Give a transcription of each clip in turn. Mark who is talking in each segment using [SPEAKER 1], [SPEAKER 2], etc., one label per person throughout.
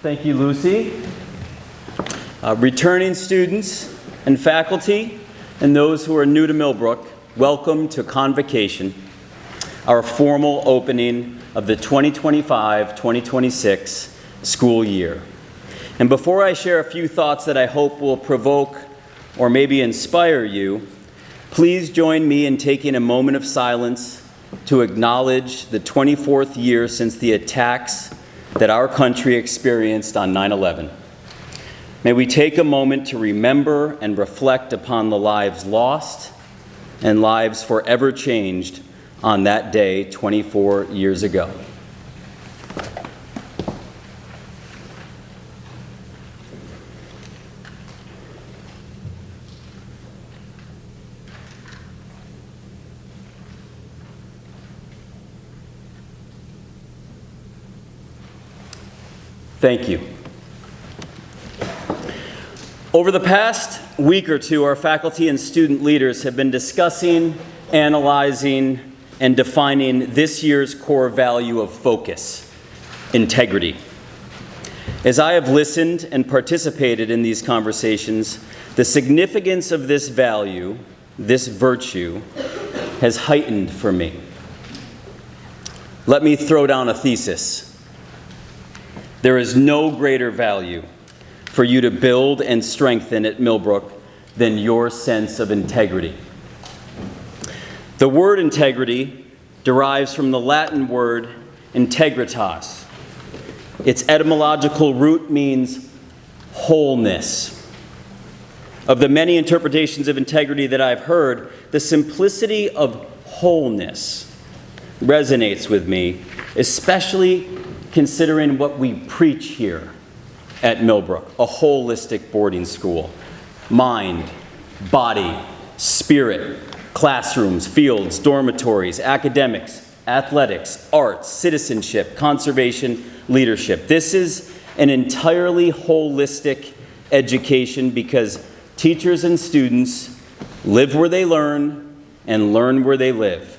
[SPEAKER 1] Thank you, Lucy. Returning students and faculty and those who are new to Millbrook, welcome to Convocation, our formal opening of the 2025-2026 school year. And before I share a few thoughts that I hope will provoke or maybe inspire you, please join me in taking a moment of silence to acknowledge the 24th year since the attacks that our country experienced on 9/11. May we take a moment to remember and reflect upon the lives lost and lives forever changed on that day 24 years ago. Thank you. Over the past week or two, our faculty and student leaders have been discussing, analyzing, and defining this year's core value of focus, integrity. As I have listened and participated in these conversations, the significance of this value, this virtue, has heightened for me. Let me throw down a thesis. There is no greater value for you to build and strengthen at Millbrook than your sense of integrity. The word integrity derives from the Latin word integritas. Its etymological root means wholeness. Of the many interpretations of integrity that I've heard, the simplicity of wholeness resonates with me, especially considering what we preach here at Millbrook, a holistic boarding school. Mind, body, spirit, classrooms, fields, dormitories, academics, athletics, arts, citizenship, conservation, leadership. This is an entirely holistic education because teachers and students live where they learn and learn where they live.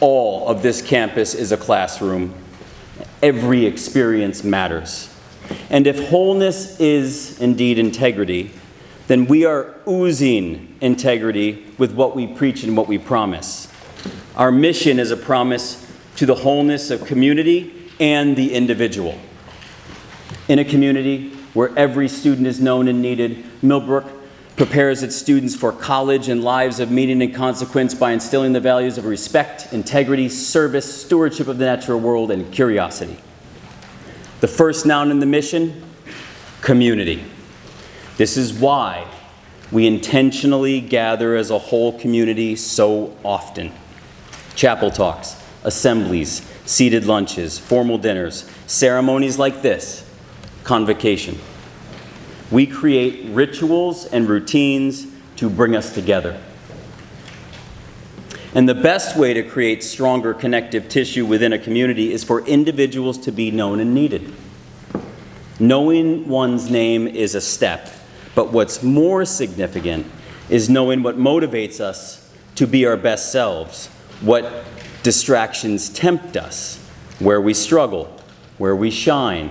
[SPEAKER 1] All of this campus is a classroom. Every experience matters. And if wholeness is indeed integrity, then we are oozing integrity with what we preach and what we promise. Our mission is a promise to the wholeness of community and the individual. In a community where every student is known and needed, Millbrook prepares its students for college and lives of meaning and consequence by instilling the values of respect, integrity, service, stewardship of the natural world, and curiosity. The first noun in the mission, community. This is why we intentionally gather as a whole community so often. Chapel talks, assemblies, seated lunches, formal dinners, ceremonies like this, Convocation. We create rituals and routines to bring us together. And the best way to create stronger connective tissue within a community is for individuals to be known and needed. Knowing one's name is a step, but what's more significant is knowing what motivates us to be our best selves, what distractions tempt us, where we struggle, where we shine,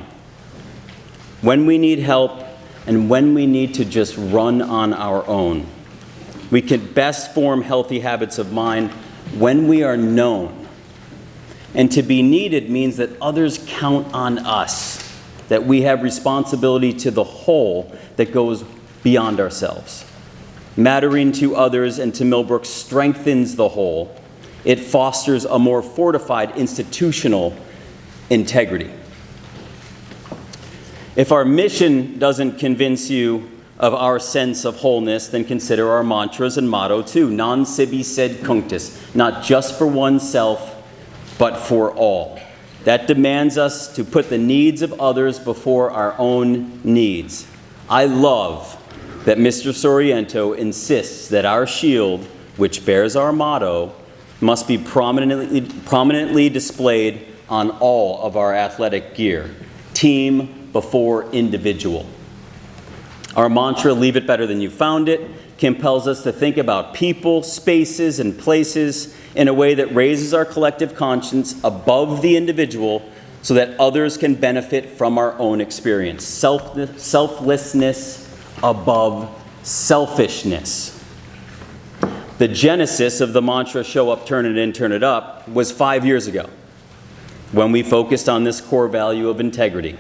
[SPEAKER 1] when we need help, and when we need to just run on our own. We can best form healthy habits of mind when we are known. And to be needed means that others count on us, that we have responsibility to the whole that goes beyond ourselves. Mattering to others and to Millbrook strengthens the whole. It fosters a more fortified institutional integrity. If our mission doesn't convince you of our sense of wholeness, then consider our mantras and motto too. Non sibi sed cunctus, not just for oneself, but for all. That demands us to put the needs of others before our own needs. I love that Mr. Soriento insists that our shield, which bears our motto, must be prominently displayed on all of our athletic gear. Team before individual. Our mantra, leave it better than you found it, compels us to think about people, spaces, and places in a way that raises our collective conscience above the individual so that others can benefit from our own experience. Selflessness above selfishness. The genesis of the mantra, show up, turn it in, turn it up, was 5 years ago when we focused on this core value of integrity.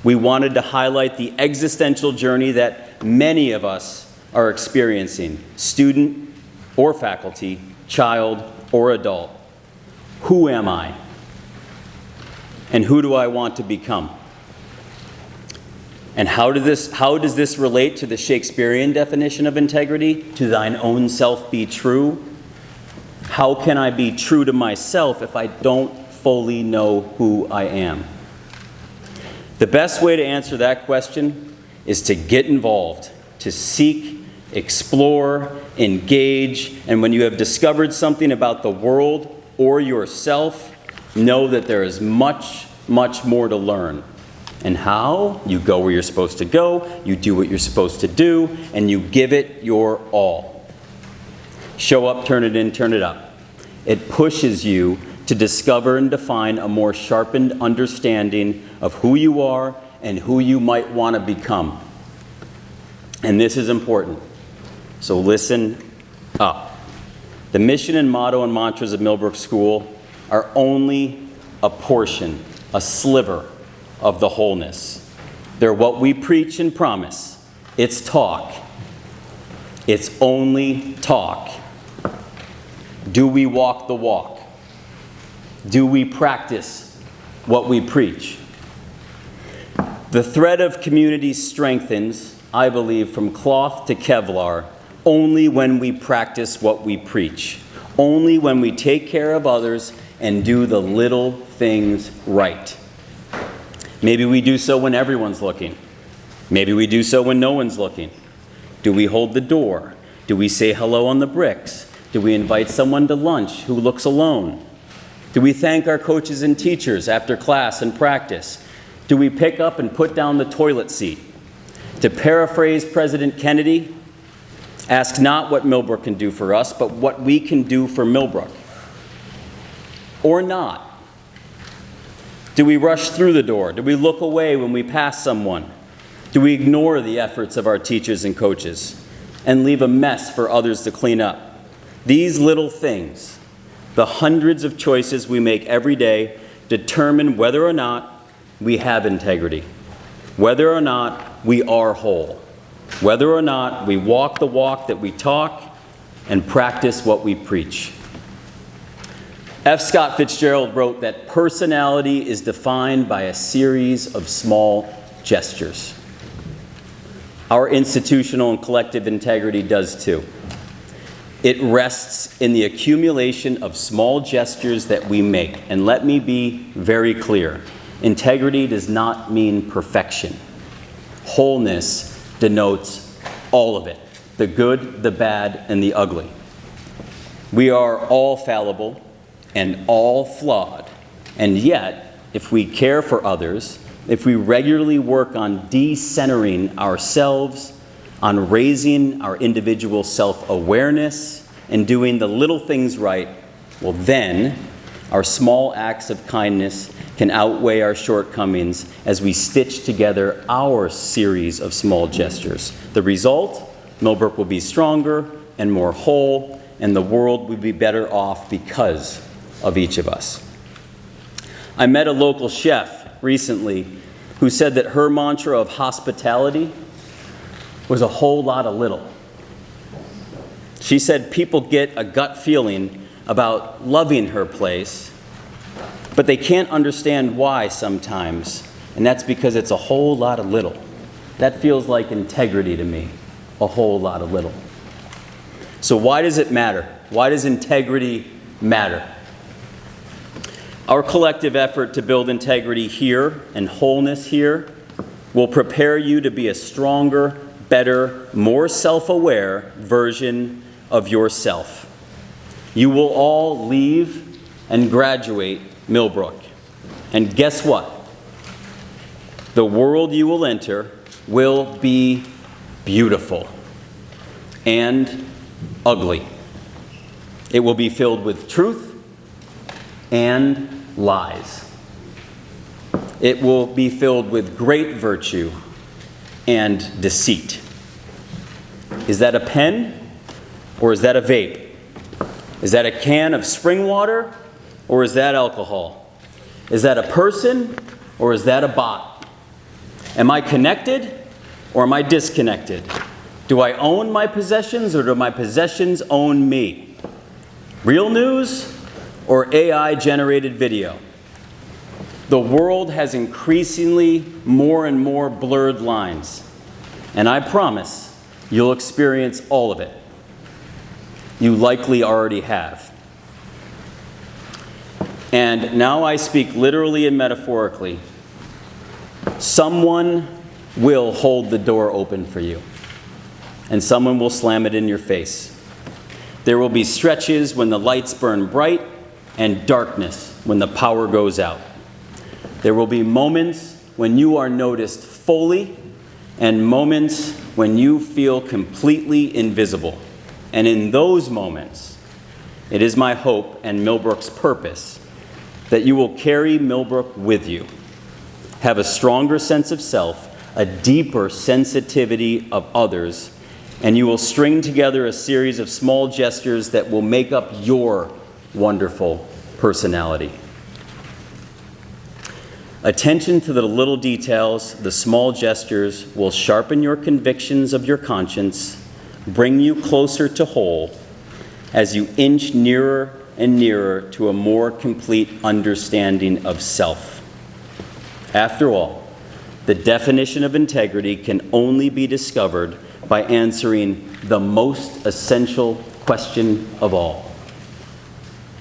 [SPEAKER 1] We wanted to highlight the existential journey that many of us are experiencing, student or faculty, child or adult. Who am I? And who do I want to become? And how does this relate to the Shakespearean definition of integrity? To thine own self be true. How can I be true to myself if I don't fully know who I am? The best way to answer that question is to get involved, to seek, explore, engage, and when you have discovered something about the world or yourself, know that there is much, much more to learn. And how? You go where you're supposed to go, you do what you're supposed to do, and you give it your all. Show up, turn it in, turn it up. It pushes you to discover and define a more sharpened understanding of who you are and who you might want to become. And this is important. So listen up. The mission and motto and mantras of Millbrook School are only a portion, a sliver of the wholeness. They're what we preach and promise. It's talk. It's only talk. Do we walk the walk? Do we practice what we preach? The thread of community strengthens, I believe, from cloth to Kevlar, only when we practice what we preach. Only when we take care of others and do the little things right. Maybe we do so when everyone's looking. Maybe we do so when no one's looking. Do we hold the door? Do we say hello on the bricks? Do we invite someone to lunch who looks alone? Do we thank our coaches and teachers after class and practice? Do we pick up and put down the toilet seat? To paraphrase President Kennedy, ask not what Millbrook can do for us, but what we can do for Millbrook. Or not. Do we rush through the door? Do we look away when we pass someone? Do we ignore the efforts of our teachers and coaches and leave a mess for others to clean up? These little things, the hundreds of choices we make every day, determine whether or not we have integrity, whether or not we are whole, whether or not we walk the walk that we talk and practice what we preach. F. Scott Fitzgerald wrote that personality is defined by a series of small gestures. Our institutional and collective integrity does too. It rests in the accumulation of small gestures that we make. And let me be very clear. Integrity does not mean perfection. Wholeness denotes all of it, the good, the bad, and the ugly. We are all fallible and all flawed. And yet, if we care for others, if we regularly work on decentering ourselves, on raising our individual self-awareness, and doing the little things right, well then, our small acts of kindness can outweigh our shortcomings as we stitch together our series of small gestures. The result, Millbrook will be stronger and more whole, and the world will be better off because of each of us. I met a local chef recently who said that her mantra of hospitality was a whole lot of little. She said people get a gut feeling about loving her place, but they can't understand why sometimes, and that's because it's a whole lot of little. That feels like integrity to me, a whole lot of little. So why does it matter? Why does integrity matter? Our collective effort to build integrity here and wholeness here will prepare you to be a stronger, better, more self-aware version of yourself. You will all leave and graduate Millbrook. And guess what? The world you will enter will be beautiful and ugly. It will be filled with truth and lies. It will be filled with great virtue and deceit. Is that a pen or is that a vape? Is that a can of spring water or is that alcohol? Is that a person or is that a bot? Am I connected or am I disconnected? Do I own my possessions or do my possessions own me? Real news or AI-generated video? The world has increasingly more and more blurred lines, and I promise you'll experience all of it. You likely already have. And now I speak literally and metaphorically. Someone will hold the door open for you, and someone will slam it in your face. There will be stretches when the lights burn bright and darkness when the power goes out. There will be moments when you are noticed fully and moments when you feel completely invisible. And in those moments, it is my hope and Millbrook's purpose that you will carry Millbrook with you, have a stronger sense of self, a deeper sensitivity of others, and you will string together a series of small gestures that will make up your wonderful personality. Attention to the little details, the small gestures, will sharpen your convictions of your conscience, bring you closer to whole, as you inch nearer and nearer to a more complete understanding of self. After all, the definition of integrity can only be discovered by answering the most essential question of all.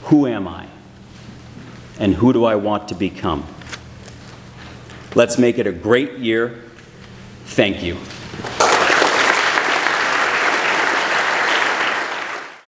[SPEAKER 1] Who am I? And who do I want to become? Let's make it a great year. Thank you.